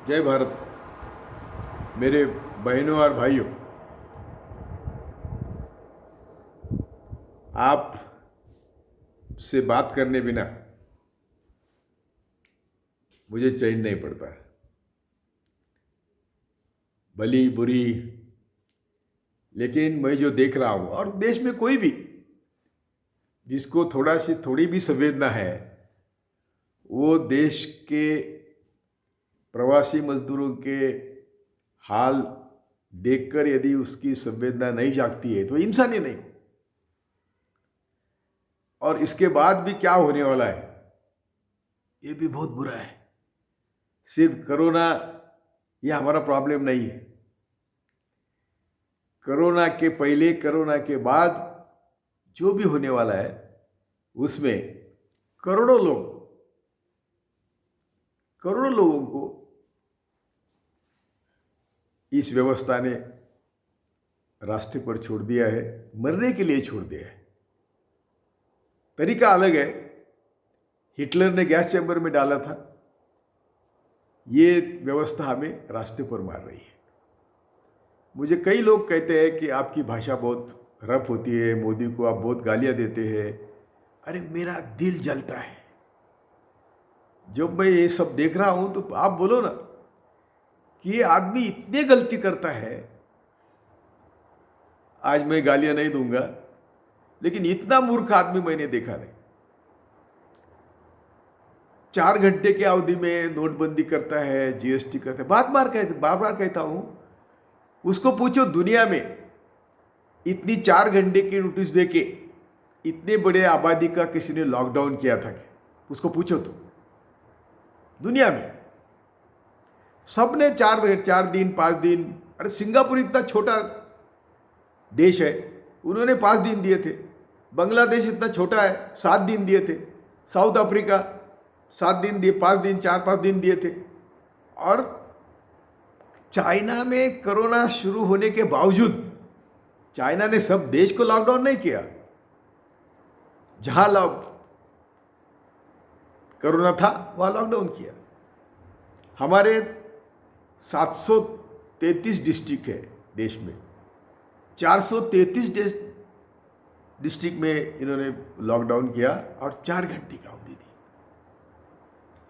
जय भारत। मेरे बहनों और भाइयों, आप से बात करने बिना मुझे चैन नहीं पड़ता। भली बुरी, लेकिन मैं जो देख रहा हूँ, और देश में कोई भी जिसको थोड़ी भी संवेदना है, वो देश के प्रवासी मजदूरों के हाल देखकर यदि उसकी संवेदना नहीं जागती है तो इंसान ही नहीं। और इसके बाद भी क्या होने वाला है ये भी बहुत बुरा है। सिर्फ कोरोना ये हमारा प्रॉब्लम नहीं है। कोरोना के पहले, कोरोना के बाद जो भी होने वाला है उसमें करोड़ों लोगों को इस व्यवस्था ने रास्ते पर छोड़ दिया है, मरने के लिए छोड़ दिया है। तरीका अलग है। हिटलर ने गैस चैम्बर में डाला था, ये व्यवस्था हमें रास्ते पर मार रही है। मुझे कई लोग कहते हैं कि आपकी भाषा बहुत रफ होती है, मोदी को आप बहुत गालियां देते हैं। अरे मेरा दिल जलता है जब मैं ये सब देख रहा हूं। तो आप बोलो ना कि ये आदमी इतने गलती करता है। आज मैं गालियां नहीं दूंगा, लेकिन इतना मूर्ख आदमी मैंने देखा नहीं। 4 घंटे की अवधि में नोटबंदी करता है, जीएसटी करता है। बार बार कहता हूं, उसको पूछो दुनिया में इतनी 4 घंटे की नोटिस देके इतने बड़े आबादी का किसी ने लॉकडाउन किया था क्या? उसको पूछो तो। दुनिया में सबने 4 दिन 5 दिन। अरे सिंगापुर इतना छोटा देश है, उन्होंने 5 दिन दिए थे। बांग्लादेश इतना छोटा है, 7 दिन दिए थे। साउथ अफ्रीका 7 दिन दिए, 5 दिन, 4-5 दिन दिए थे। और चाइना में कोरोना शुरू होने के बावजूद चाइना ने सब देश को लॉकडाउन नहीं किया। जहां कोरोना था वहां लॉकडाउन किया। हमारे 733 डिस्ट्रिक्ट है देश में, 433 डिस्ट्रिक्ट में इन्होंने लॉकडाउन किया और 4 घंटे की अवधि दी।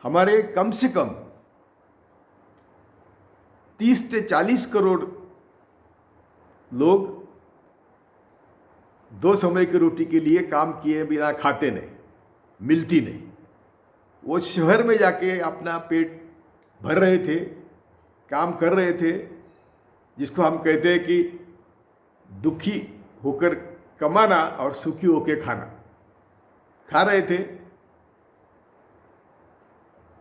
हमारे कम से कम 30 से 40 करोड़ लोग 2 समय की रोटी के लिए काम किए बिना खाते नहीं, मिलती नहीं। वो शहर में जाके अपना पेट भर रहे थे, काम कर रहे थे, जिसको हम कहते हैं कि दुखी होकर कमाना और सुखी होकर खाना, खा रहे थे।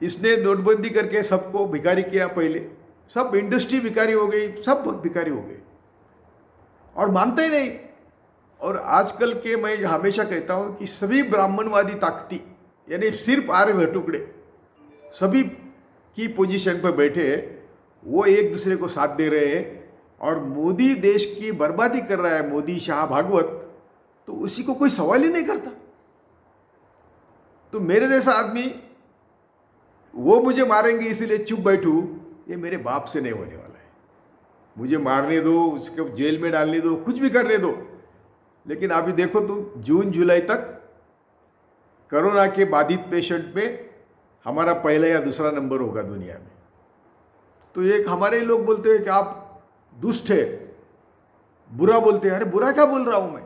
इसने नोटबंदी करके सबको भिखारी किया। पहले सब इंडस्ट्री भिखारी हो गई, सब भिखारी हो गए और मानते ही नहीं। और आजकल के, मैं हमेशा कहता हूं कि सभी ब्राह्मणवादी ताकती, यानी सिर्फ आर्य टुकड़े सभी की पोजीशन पर बैठे हैं, वो एक दूसरे को साथ दे रहे हैं। और मोदी देश की बर्बादी कर रहा है, मोदी शाह भागवत, तो उसी को कोई सवाल ही नहीं करता। तो मेरे जैसा आदमी, वो मुझे मारेंगे इसीलिए चुप बैठूं, ये मेरे बाप से नहीं होने वाला है। मुझे मारने दो, उसको जेल में डालने दो, कुछ भी करने दो, लेकिन अभी देखो तुम, जून जुलाई तक कोरोना के बाधित पेशेंट में हमारा पहला या दूसरा नंबर होगा दुनिया में। तो एक हमारे लोग बोलते हैं कि आप दुष्ट है, बुरा बोलते हैं। अरे बुरा क्या बोल रहा हूं मैं?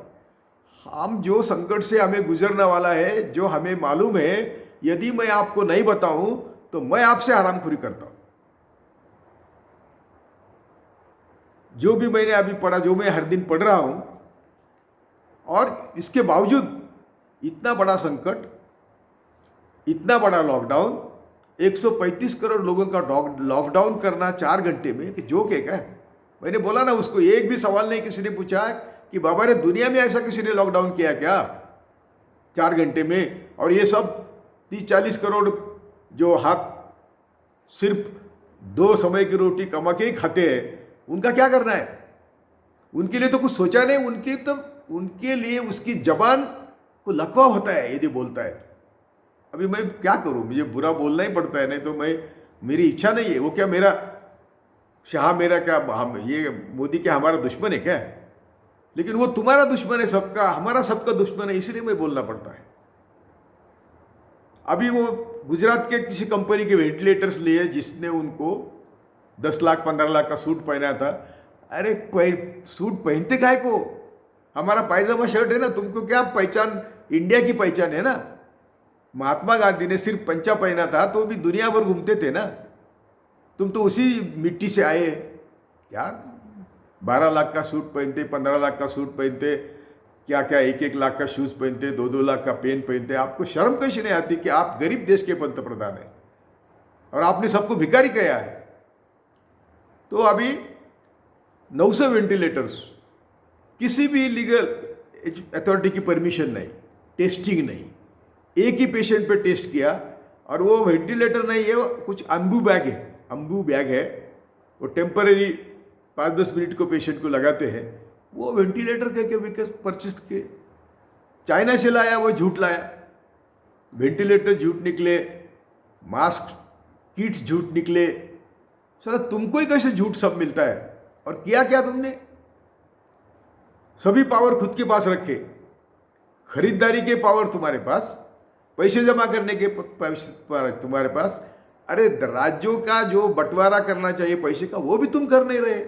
हम जो संकट से हमें गुजरने वाला है, जो हमें मालूम है, यदि मैं आपको नहीं बताऊं तो मैं आपसे हरामखोरी करता हूं। जो भी मैंने अभी पढ़ा, जो मैं हर दिन पढ़ रहा हूं, और इसके बावजूद इतना बड़ा संकट, इतना बड़ा लॉकडाउन, 135 करोड़ लोगों का लॉकडाउन करना 4 घंटे में, कि जोक है क्या? मैंने बोला ना, उसको एक भी सवाल नहीं किसी ने पूछा कि बाबा रे, दुनिया में ऐसा किसी ने लॉकडाउन किया क्या 4 घंटे में? और ये सब 30-40 करोड़ जो हाथ सिर्फ 2 समय की रोटी कमा के ही खाते हैं, उनका क्या करना है? उनके लिए तो कुछ सोचा नहीं। उनके लिए उसकी जबान को लकवा होता है यदि बोलता है तो। अभी मैं क्या करूं, मुझे बुरा बोलना ही पड़ता है, नहीं तो मैं मेरी इच्छा नहीं है। वो क्या मेरा शाह, मेरा क्या, हम ये मोदी क्या हमारा दुश्मन है क्या? लेकिन वो तुम्हारा दुश्मन है सबका, हमारा सबका दुश्मन है, इसलिए मैं बोलना पड़ता है। अभी वो गुजरात के किसी कंपनी के वेंटिलेटर्स लिए जिसने उनको 10 लाख 15 लाख का सूट पहना था। अरे सूट पहनते काहे को? हमारा पायजामा शर्ट है ना, तुमको क्या पहचान, इंडिया की पहचान है ना। महात्मा गांधी ने सिर्फ पंचा पहना था तो भी दुनिया भर घूमते थे ना। तुम तो उसी मिट्टी से आए यार। 12 लाख का सूट पहनते, 15 लाख का सूट पहनते, क्या क्या 1-1 लाख का शूज पहनते, 2-2 लाख का पेन पहनते। आपको शर्म कैसे नहीं आती कि आप गरीब देश के पंतप्रधान हैं और आपने सबको भिखारी कहा है? तो अभी 900 वेंटिलेटर्स, किसी भी लीगल अथॉरिटी की परमिशन नहीं, टेस्टिंग नहीं, एक ही पेशेंट पे टेस्ट किया। और वो वेंटिलेटर नहीं है, वो कुछ अम्बू बैग है, अम्बू बैग है, वो टेम्पररी 5-10 मिनट को पेशेंट को लगाते हैं। वो वेंटिलेटर के परचेस के चाइना से लाया, वो झूठ लाया। वेंटिलेटर झूठ निकले, मास्क किट्स झूठ निकले। सर तुमको ही कैसे झूठ सब मिलता है? और किया क्या तुमने? सभी पावर खुद के पास रखे, खरीदारी के पावर तुम्हारे पास, पैसे जमा करने के तुम्हारे पास। अरे राज्यों का जो बंटवारा करना चाहिए पैसे का, वो भी तुम कर नहीं रहे।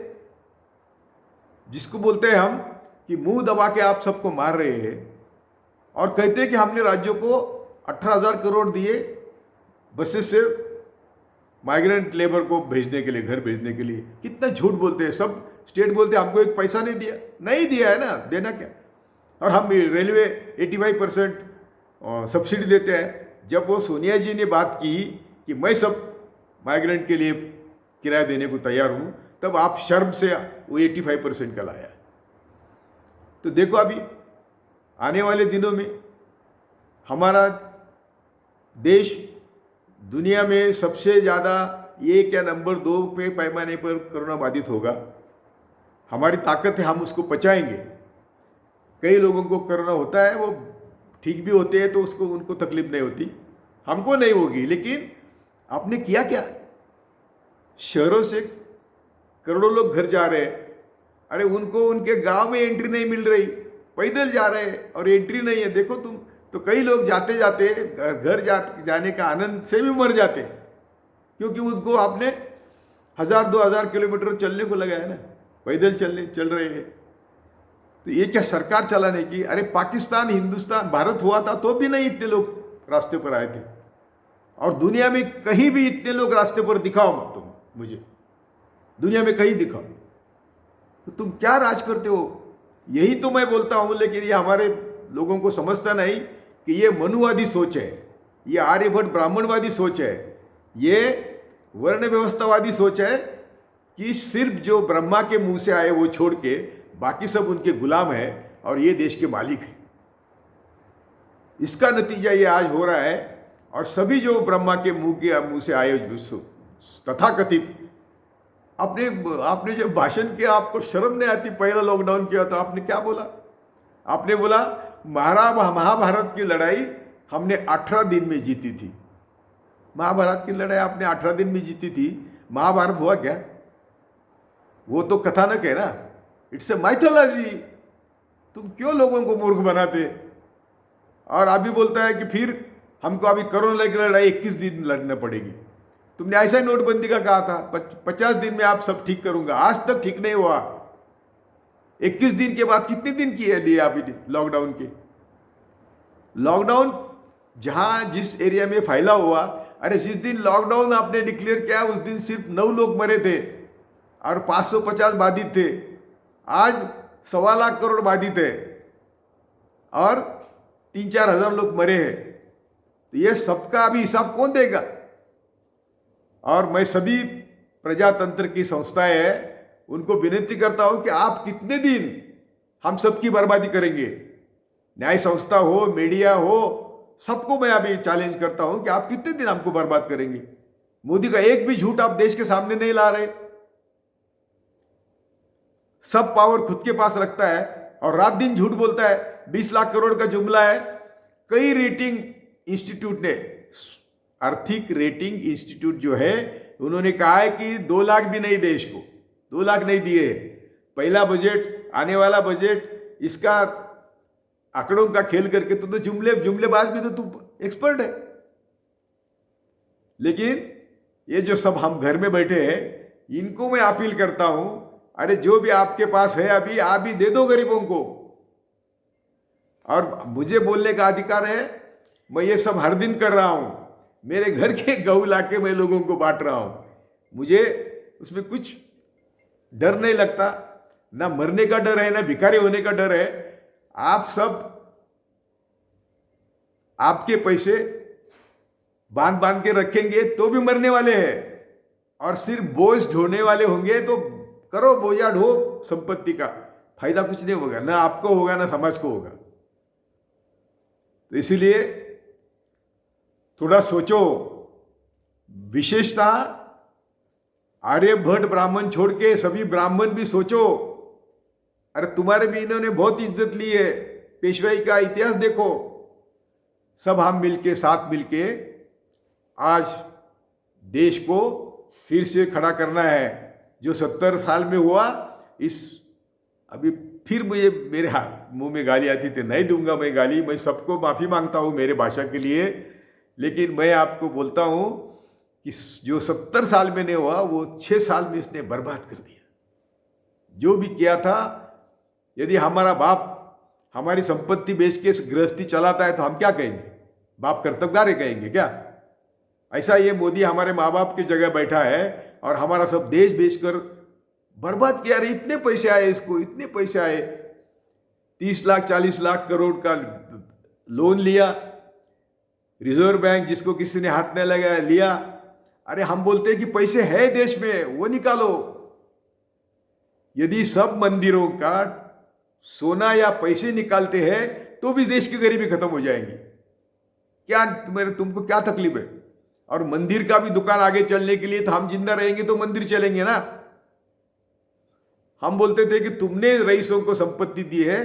जिसको बोलते हैं हम कि मुंह दबा के आप सबको मार रहे हैं और कहते हैं कि हमने राज्यों को 18,000 करोड़ दिए बसेस से माइग्रेंट लेबर को भेजने के लिए, घर भेजने के लिए। कितना झूठ बोलते हैं। सब स्टेट बोलते हैं हमको एक पैसा नहीं दिया। नहीं दिया है ना, देना क्या? और हम रेलवे 85% सब्सिडी देते हैं। जब वो सोनिया जी ने बात की कि मैं सब माइग्रेंट के लिए किराया देने को तैयार हूँ, तब आप शर्म से वो 85% का लाया। तो देखो अभी आने वाले दिनों में हमारा देश दुनिया में सबसे ज़्यादा 1 या नंबर 2 पे पैमाने पर कोरोना बाधित होगा। हमारी ताकत है, हम उसको पचाएंगे। कई लोगों को कोरोना होता है, वो ठीक भी होते हैं तो उसको उनको तकलीफ नहीं होती, हमको नहीं होगी। लेकिन आपने किया क्या? शहरों से करोड़ों लोग घर जा रहे हैं, अरे उनको उनके गांव में एंट्री नहीं मिल रही, पैदल जा रहे हैं और एंट्री नहीं है। देखो तुम तो कई लोग जाते जाते घर जाने का आनंद से भी मर जाते हैं, क्योंकि उनको आपने 1000-2000 किलोमीटर चलने को लगाया ना, पैदल चल रहे हैं। तो ये क्या सरकार चलाने की? अरे पाकिस्तान, हिंदुस्तान, भारत हुआ था तो भी नहीं इतने लोग रास्ते पर आए थे। और दुनिया में कहीं भी इतने लोग रास्ते पर दिखाओ मत तुम मुझे, दुनिया में कहीं दिखाओ। तो तुम क्या राज करते हो? यही तो मैं बोलता हूँ। लेकिन ये हमारे लोगों को समझता नहीं कि ये मनुवादी सोच है, ये आर्यभट्ट ब्राह्मणवादी सोच है, ये वर्ण व्यवस्थावादी सोच है कि सिर्फ जो ब्रह्मा के मुंह से आए वो छोड़ के बाकी सब उनके गुलाम है और ये देश के मालिक है। इसका नतीजा ये आज हो रहा है। और सभी जो ब्रह्मा के मुंह से आए तथाकथित, आपने जो भाषण किया, आपको शर्म नहीं आती? पहला लॉकडाउन किया तो आपने क्या बोला? आपने बोला महाभारत की लड़ाई हमने 18 दिन में जीती थी। महाभारत की लड़ाई आपने 18 दिन में जीती थी। महाभारत हुआ क्या? वो तो कथानक है ना, इट्स ए माइथोलॉजी। तुम क्यों लोगों को मूर्ख बनाते? और अभी बोलता है कि फिर हमको अभी कोरोना की लड़ाई 21 दिन लड़ना पड़ेगी। तुमने ऐसा ही नोटबंदी का कहा था 50 दिन में आप सब ठीक करूंगा, आज तक ठीक नहीं हुआ। 21 दिन के बाद कितने दिन किए लिए अभी लॉकडाउन के? लॉकडाउन जहां जिस एरिया में फैला हुआ, अरे जिस दिन लॉकडाउन आपने डिक्लेयर किया उस दिन सिर्फ 9 लोग मरे थे और 550 बाधित थे। आज 1.25 लाख करोड़ बाधित है और 3-4 हज़ार लोग मरे हैं। तो ये सबका अभी हिसाब कौन देगा? और मैं सभी प्रजातंत्र की संस्थाएं हैं, उनको विनती करता हूं कि आप कितने दिन हम सबकी बर्बादी करेंगे? न्याय संस्था हो, मीडिया हो, सबको मैं अभी चैलेंज करता हूं कि आप कितने दिन हमको बर्बाद करेंगे? मोदी का एक भी झूठ आप देश के सामने नहीं ला रहे। सब पावर खुद के पास रखता है और रात दिन झूठ बोलता है। 20 लाख करोड़ का जुमला है। कई रेटिंग इंस्टीट्यूट ने आर्थिक रेटिंग इंस्टीट्यूट जो है, उन्होंने कहा है कि 2 लाख भी नहीं देश को, 2 लाख नहीं दिए। पहला बजट, आने वाला बजट, इसका आंकड़ों का खेल करके तो जुमलेबाज में तो तू एक्सपर्ट है। लेकिन ये जो सब हम घर में बैठे हैं, इनको मैं अपील करता हूं, अरे जो भी आपके पास है अभी, आप भी दे दो गरीबों को। और मुझे बोलने का अधिकार है, मैं ये सब हर दिन कर रहा हूं। मेरे घर के गऊ लाके मैं लोगों को बांट रहा हूं। मुझे उसमें कुछ डर नहीं लगता, ना मरने का डर है, ना भिखारी होने का डर है। आप सब आपके पैसे बांध के रखेंगे तो भी मरने वाले हैं, और सिर्फ बोझ ढोने वाले होंगे तो करो, बोझा ढो, संपत्ति का फायदा कुछ नहीं होगा, ना आपको होगा ना समाज को होगा। तो इसीलिए थोड़ा सोचो। विशेषतः आर्यभट्ट ब्राह्मण छोड़ के सभी ब्राह्मण भी सोचो। अरे तुम्हारे भी इन्होंने बहुत इज्जत ली है, पेशवाई का इतिहास देखो। सब हम मिलके, साथ मिलके आज देश को फिर से खड़ा करना है। जो 70 साल में हुआ, अभी फिर मुझे मेरे मुंह में गाली आती थी, नहीं दूंगा मैं गाली, मैं सबको माफ़ी मांगता हूँ मेरे भाषा के लिए। लेकिन मैं आपको बोलता हूँ कि जो 70 साल में नहीं हुआ, वो 6 साल में इसने बर्बाद कर दिया। जो भी किया था, यदि हमारा बाप हमारी संपत्ति बेच के गृहस्थी चलाता है तो हम क्या कहेंगे? बाप कर्तव्यगार कहेंगे क्या? ऐसा ये मोदी हमारे माँ बाप की जगह बैठा है और हमारा सब देश बेचकर बर्बाद किया। रहे इतने पैसे आए इसको, इतने पैसे आए, 30 लाख 40 लाख करोड़ का लोन लिया, रिजर्व बैंक जिसको किसी ने हाथ नहीं लगाया लिया। अरे हम बोलते हैं कि पैसे है देश में, वो निकालो। यदि सब मंदिरों का सोना या पैसे निकालते हैं तो भी देश की गरीबी खत्म हो जाएगी। क्या तुमको क्या तकलीफ है? और मंदिर का भी दुकान आगे चलने के लिए तो हम जिंदा रहेंगे तो मंदिर चलेंगे ना। हम बोलते थे कि तुमने रईसों को संपत्ति दी है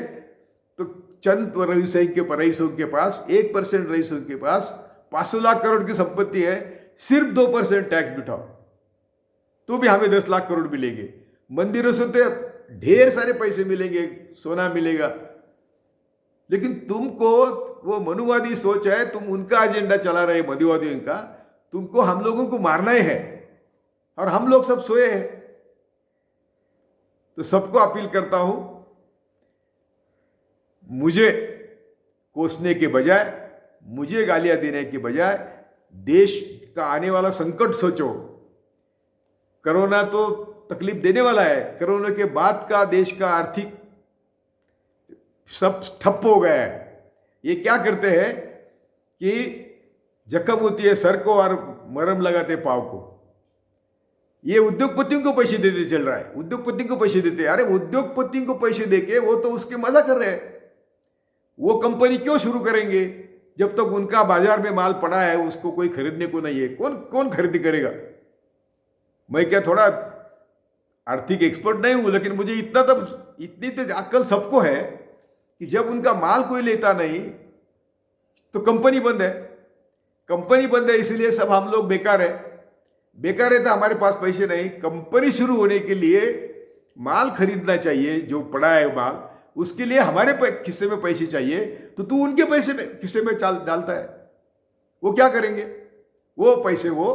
तो चंद रईसों के पास 1% रईसों के पास 500 लाख करोड़ की संपत्ति है, सिर्फ 2% टैक्स बिठाओ तो भी हमें 10 लाख करोड़ मिलेंगे। मंदिरों से तो ढेर सारे पैसे मिलेंगे, सोना मिलेगा। लेकिन तुमको वो मनुवादी सोच है, तुम उनका एजेंडा चला रहे मनुवादियों का, तुमको हम लोगों को मारना ही है और हम लोग सब सोए हैं। तो सबको अपील करता हूं, मुझे कोसने के बजाय, मुझे गालियां देने के बजाय देश का आने वाला संकट सोचो। कोरोना तो तकलीफ देने वाला है, कोरोना के बाद का देश का आर्थिक सब ठप हो गया है। ये क्या करते हैं कि जख्म होती है सर को और मरहम लगाते पाव को। ये उद्योगपतियों को पैसे देते चल रहा है, उद्योगपतियों को पैसे देते। अरे उद्योगपतियों को पैसे देके वो तो उसके मजा कर रहे हैं। वो कंपनी क्यों शुरू करेंगे जब तक उनका बाजार में माल पड़ा है, उसको कोई खरीदने को नहीं है। कौन खरीदी करेगा? मैं क्या थोड़ा आर्थिक एक्सपर्ट नहीं हूं, लेकिन मुझे इतनी तो अक्ल सबको है कि जब उनका माल कोई लेता नहीं तो कंपनी बंद है। कंपनी बंद है इसलिए सब हम लोग बेकार है तो हमारे पास पैसे नहीं। कंपनी शुरू होने के लिए माल खरीदना चाहिए, जो पड़ा है माल, उसके लिए हमारे खिस्से में पैसे चाहिए। तो तू उनके पैसे में खिस्से में डालता है। वो क्या करेंगे? वो पैसे वो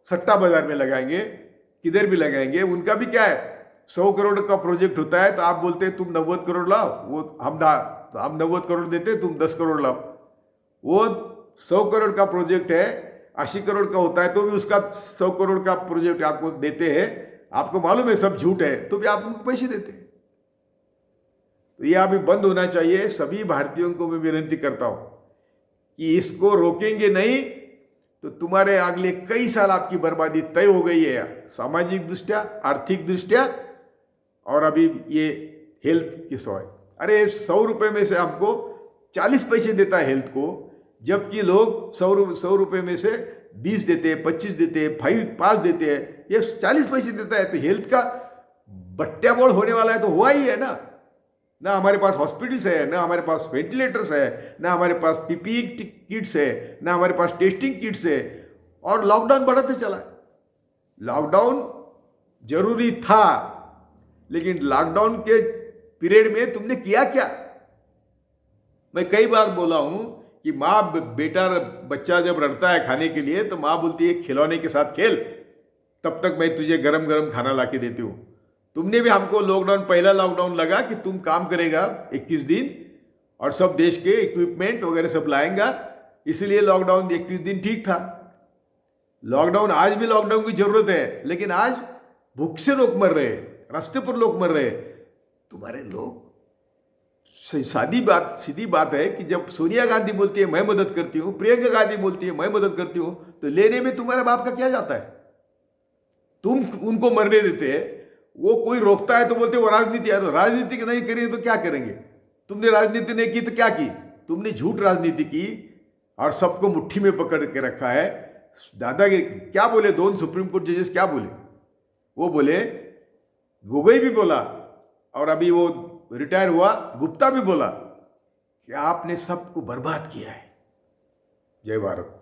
सट्टा बाजार में लगाएंगे, किधर भी लगाएंगे। उनका भी क्या है, 100 करोड़ का प्रोजेक्ट होता है तो आप बोलते हैं तुम 90 करोड़ लाओ, वो हम 90 करोड़ देते, तुम 10 करोड़ लाओ। वो 100 करोड़ का प्रोजेक्ट है, 80 करोड़ का होता है तो भी उसका 100 करोड़ का प्रोजेक्ट आपको देते हैं। आपको मालूम है सब झूठ है तो भी आप उनको पैसे देते हैं। तो ये अभी बंद होना चाहिए। सभी भारतीयों को मैं विनती करता हूं कि इसको रोकेंगे नहीं तो तुम्हारे अगले कई साल आपकी बर्बादी तय हो गई है, सामाजिक दृष्टया, आर्थिक दृष्टया, और अभी ये हेल्थ की सोच। अरे 100 रुपये में से हमको 40 पैसे देता है हेल्थ को, जबकि लोग 100 रुपये में से 20 देते हैं, 25 देते हैं, 5 देते हैं, ये 40 पैसे देता है। तो हेल्थ का बट्ट्याबोल होने वाला है तो हुआ ही है ना हमारे पास हॉस्पिटल्स है, ना हमारे पास वेंटिलेटर्स है, ना हमारे पास पीपीई किट्स है, ना हमारे पास टेस्टिंग किट्स है। और लॉकडाउन बढ़ते चला है। लॉकडाउन जरूरी था, लेकिन लॉकडाउन के पीरियड में तुमने किया क्या? मैं कई बार बोला हूं कि माँ बेटा बच्चा जब रड़ता है खाने के लिए तो माँ बोलती है खिलौने के साथ खेल, तब तक मैं तुझे गरम गरम खाना ला के देती हूँ। तुमने भी हमको लॉकडाउन, पहला लॉकडाउन लगा कि तुम काम करेगा 21 दिन और सब देश के इक्विपमेंट वगैरह सब लाएंगा, इसलिए लॉकडाउन 21 दिन ठीक था। लॉकडाउन, आज भी लॉकडाउन की जरूरत है, लेकिन आज भूख से लोग मर रहे हैं, रास्ते पर लोग मर रहे हैं। तुम्हारे लोग, सीधी बात है कि जब सोनिया गांधी बोलती है मैं मदद करती हूं, प्रियंका गांधी बोलती है मैं मदद करती हूं, तो लेने में तुम्हारे बाप का क्या जाता है? तुम उनको मरने देते हैं, वो कोई रोकता है तो बोलते वो राजनीति है, तो राजनीति नहीं करेंगे तो क्या करेंगे? तुमने राजनीति नहीं की तो क्या की? तुमने झूठ राजनीति की और सबको मुट्ठी में पकड़ के रखा है। दादागिरी क्या बोले? 2 सुप्रीम कोर्ट जजेस क्या बोले? वो बोले, गोगोई भी बोला और अभी वो रिटायर हुआ गुप्ता भी बोला कि आपने सबको बर्बाद किया है। जय भारत।